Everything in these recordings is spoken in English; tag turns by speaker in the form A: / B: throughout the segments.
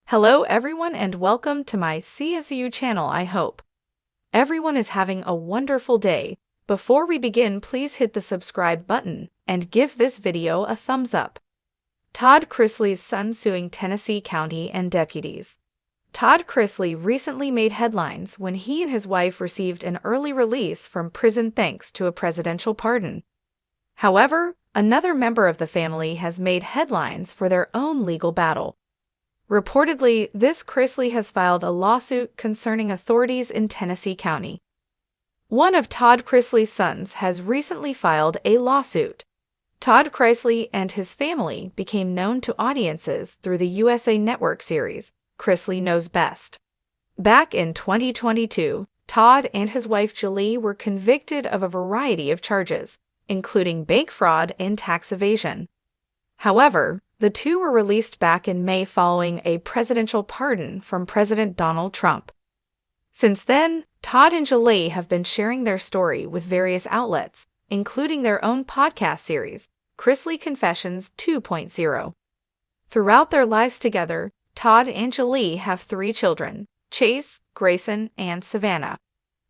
A: Hello everyone and welcome to my CSU channel. I hope everyone is having a wonderful day. Before we begin, please hit the subscribe button and give this video a thumbs up. Todd Chrisley's son suing Tennessee County and deputies. Todd Chrisley recently made headlines when he and his wife received an early release from prison thanks to a presidential pardon. However, another member of the family has made headlines for their own legal battle. Reportedly, this Chrisley has filed a lawsuit concerning authorities in Tennessee County. One of Todd Chrisley's sons has recently filed a lawsuit. Todd Chrisley and his family became known to audiences through the USA Network series, Chrisley Knows Best. Back in 2022, Todd and his wife Julie were convicted of a variety of charges, including bank fraud and tax evasion. However, the two were released back in May following a presidential pardon from President Donald Trump. Since then, Todd and Julie have been sharing their story with various outlets, including their own podcast series, Chrisley Confessions 2.0. Throughout their lives together, Todd and Julie have 3 children, Chase, Grayson, and Savannah.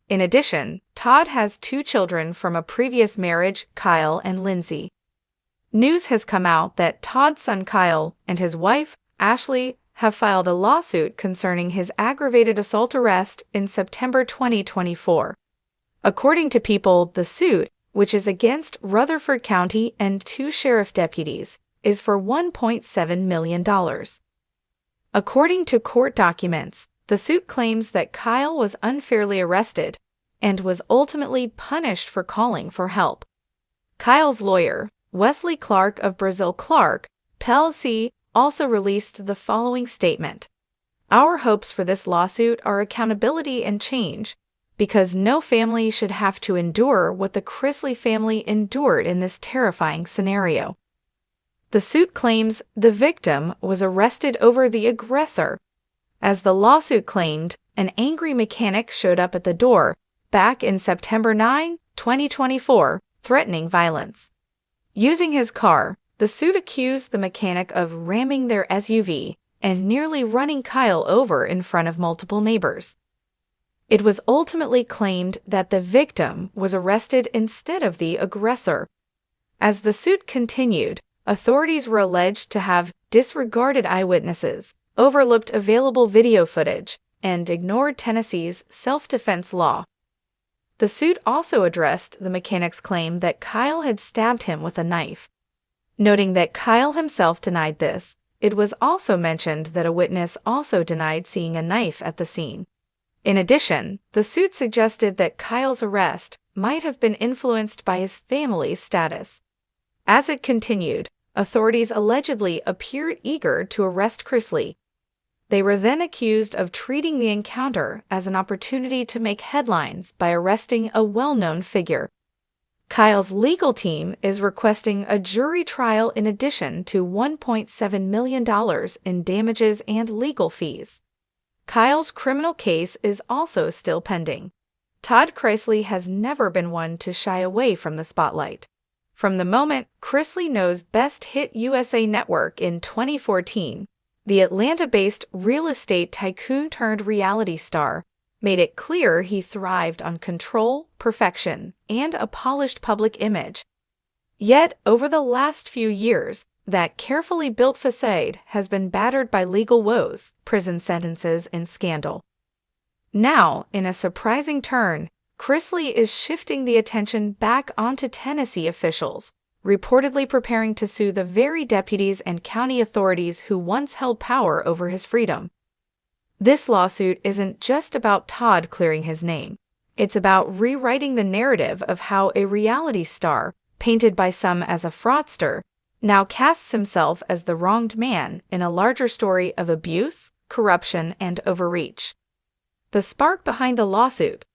A: In addition, Todd has 2 children from a previous marriage, Kyle and Lindsay. News has come out that Todd's son Kyle and his wife, Ashley, have filed a lawsuit concerning his aggravated assault arrest in September 2024. According to People, the suit, which is against Rutherford County and 2 sheriff deputies, is for $1.7 million. According to court documents, the suit claims that Kyle was unfairly arrested and was ultimately punished for calling for help. Kyle's lawyer, Wesley Clark of Brazil Clark, PLC, also released the following statement. Our hopes for this lawsuit are accountability and change, because no family should have to endure what the Chrisley family endured in this terrifying scenario. The suit claims the victim was arrested over the aggressor. As the lawsuit claimed, an angry mechanic showed up at the door back in September 9, 2024, threatening violence. Using his car, the suit accused the mechanic of ramming their SUV and nearly running Kyle over in front of multiple neighbors. It was ultimately claimed that the victim was arrested instead of the aggressor. As the suit continued, authorities were alleged to have disregarded eyewitnesses, overlooked available video footage, and ignored Tennessee's self-defense law. The suit also addressed the mechanic's claim that Kyle had stabbed him with a knife. Noting that Kyle himself denied this, it was also mentioned that a witness also denied seeing a knife at the scene. In addition, the suit suggested that Kyle's arrest might have been influenced by his family's status. As it continued, authorities allegedly appeared eager to arrest Chrisley. They were then accused of treating the encounter as an opportunity to make headlines by arresting a well-known figure. Kyle's legal team is requesting a jury trial in addition to $1.7 million in damages and legal fees. Kyle's criminal case is also still pending. Todd Chrisley has never been one to shy away from the spotlight. From the moment Chrisley Knows Best hit USA Network in 2014, the Atlanta-based real estate tycoon-turned-reality star made it clear he thrived on control, perfection, and a polished public image. Yet, over the last few years, that carefully built facade has been battered by legal woes, prison sentences, and scandal. Now, in a surprising turn, Chrisley is shifting the attention back onto Tennessee officials, reportedly preparing to sue the very deputies and county authorities who once held power over his freedom. This lawsuit isn't just about Todd clearing his name. It's about rewriting the narrative of how a reality star, painted by some as a fraudster, now casts himself as the wronged man in a larger story of abuse, corruption, and overreach. The spark behind the lawsuit.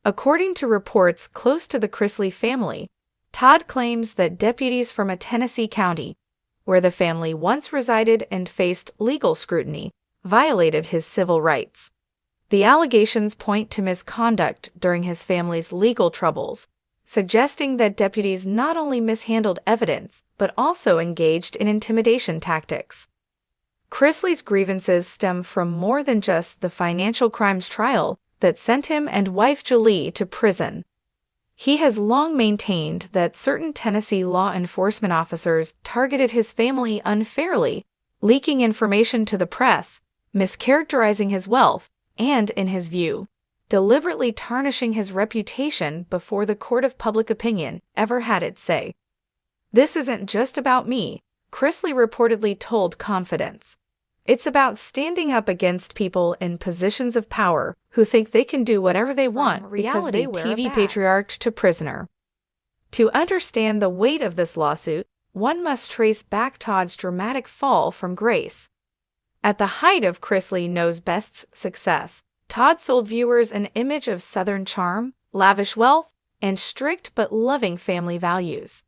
A: According to reports close to the Chrisley family, Todd claims that deputies from a Tennessee county, where the family once resided and faced legal scrutiny, violated his civil rights. The allegations point to misconduct during his family's legal troubles, suggesting that deputies not only mishandled evidence but also engaged in intimidation tactics. Chrisley's grievances stem from more than just the financial crimes trial that sent him and wife Julie to prison. He has long maintained that certain Tennessee law enforcement officers targeted his family unfairly, leaking information to the press, mischaracterizing his wealth, and, in his view, deliberately tarnishing his reputation before the court of public opinion ever had its say. "This isn't just about me," Chrisley reportedly told Confidence. "It's about standing up against people in positions of power who think they can do whatever they want because they wear a badge." TV patriarch to prisoner. To understand the weight of this lawsuit, one must trace back Todd's dramatic fall from grace. At the height of Chrisley Knows Best's success, Todd sold viewers an image of Southern charm, lavish wealth, and strict but loving family values.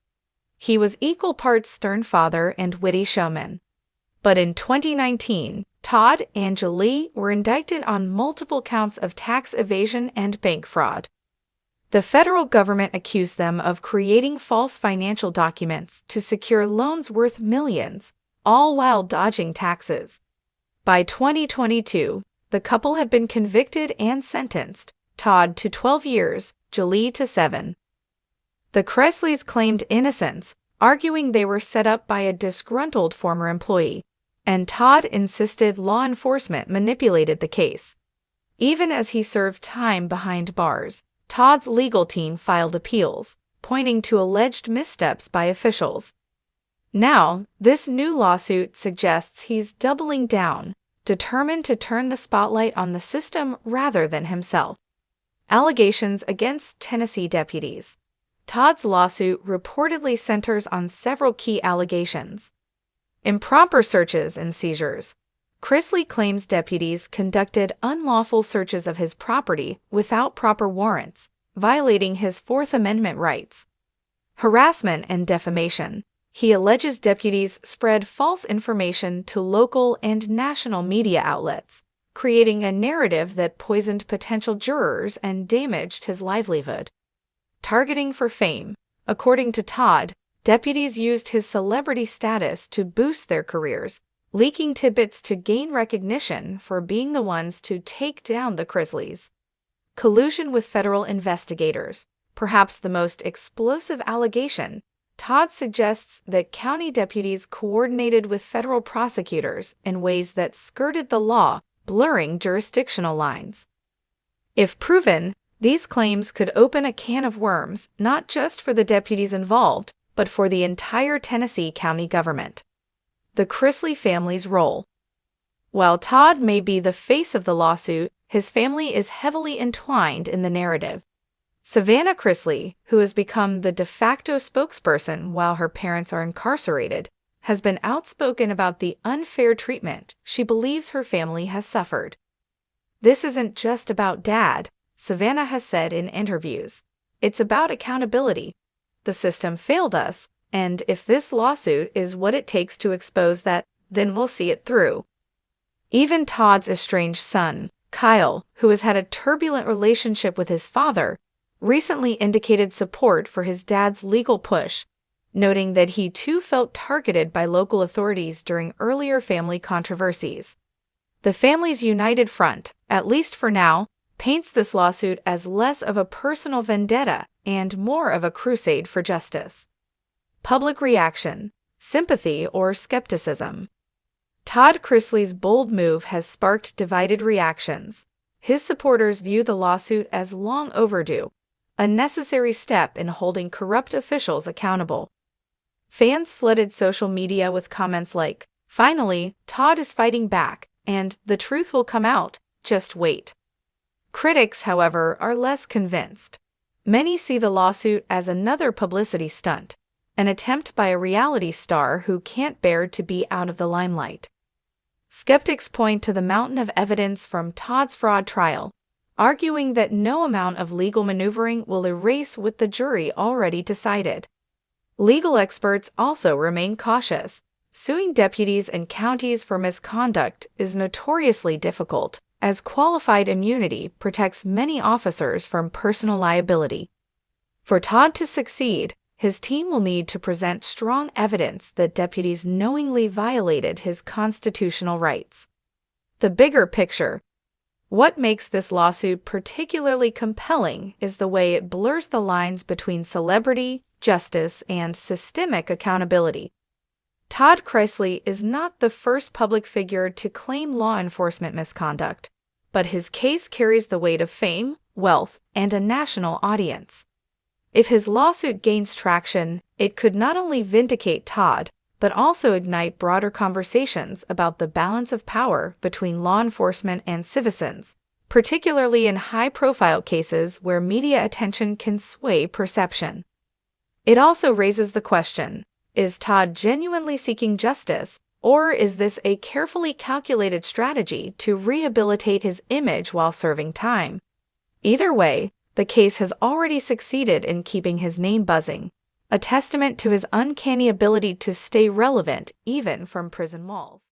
A: He was equal parts stern father and witty showman. But in 2019, Todd and Julie were indicted on multiple counts of tax evasion and bank fraud. The federal government accused them of creating false financial documents to secure loans worth millions, all while dodging taxes. By 2022, the couple had been convicted and sentenced, Todd to 12 years, Julie to 7. The Chrisleys claimed innocence, arguing they were set up by a disgruntled former employee, and Todd insisted law enforcement manipulated the case. Even as he served time behind bars, Todd's legal team filed appeals, pointing to alleged missteps by officials. Now, this new lawsuit suggests he's doubling down, determined to turn the spotlight on the system rather than himself. Allegations against Tennessee deputies. Todd's lawsuit reportedly centers on several key allegations. Improper searches and seizures. Chrisley claims deputies conducted unlawful searches of his property without proper warrants, violating his Fourth Amendment rights. Harassment and defamation. He alleges deputies spread false information to local and national media outlets, creating a narrative that poisoned potential jurors and damaged his livelihood. Targeting for fame. According to Todd, deputies used his celebrity status to boost their careers, leaking tidbits to gain recognition for being the ones to take down the Chrisleys. Collusion with federal investigators. Perhaps the most explosive allegation, Todd suggests that county deputies coordinated with federal prosecutors in ways that skirted the law, blurring jurisdictional lines. If proven, these claims could open a can of worms not just for the deputies involved, but for the entire Tennessee county government. The Chrisley family's role. While Todd may be the face of the lawsuit, his family is heavily entwined in the narrative. Savannah Chrisley, who has become the de facto spokesperson while her parents are incarcerated, has been outspoken about the unfair treatment she believes her family has suffered. "This isn't just about Dad," Savannah has said in interviews. "It's about accountability. The system failed us, and if this lawsuit is what it takes to expose that, then we'll see it through." Even Todd's estranged son, Kyle, who has had a turbulent relationship with his father, recently indicated support for his dad's legal push, noting that he too felt targeted by local authorities during earlier family controversies. The family's united front, at least for now, paints this lawsuit as less of a personal vendetta and more of a crusade for justice. Public reaction, sympathy or skepticism. Todd Chrisley's bold move has sparked divided reactions. His supporters view the lawsuit as long overdue, a necessary step in holding corrupt officials accountable. Fans flooded social media with comments like, "Finally, Todd is fighting back, and the truth will come out, just wait." Critics, however, are less convinced. Many see the lawsuit as another publicity stunt, an attempt by a reality star who can't bear to be out of the limelight. Skeptics point to the mountain of evidence from Todd's fraud trial, arguing that no amount of legal maneuvering will erase what the jury already decided. Legal experts also remain cautious. Suing deputies and counties for misconduct is notoriously difficult, as qualified immunity protects many officers from personal liability. For Todd to succeed, his team will need to present strong evidence that deputies knowingly violated his constitutional rights. The bigger picture. What makes this lawsuit particularly compelling is the way it blurs the lines between celebrity, justice, and systemic accountability. Todd Chrisley is not the first public figure to claim law enforcement misconduct, but his case carries the weight of fame, wealth, and a national audience. If his lawsuit gains traction, it could not only vindicate Todd, but also ignite broader conversations about the balance of power between law enforcement and citizens, particularly in high-profile cases where media attention can sway perception. It also raises the question, is Todd genuinely seeking justice, or is this a carefully calculated strategy to rehabilitate his image while serving time? Either way, the case has already succeeded in keeping his name buzzing, a testament to his uncanny ability to stay relevant even from prison walls.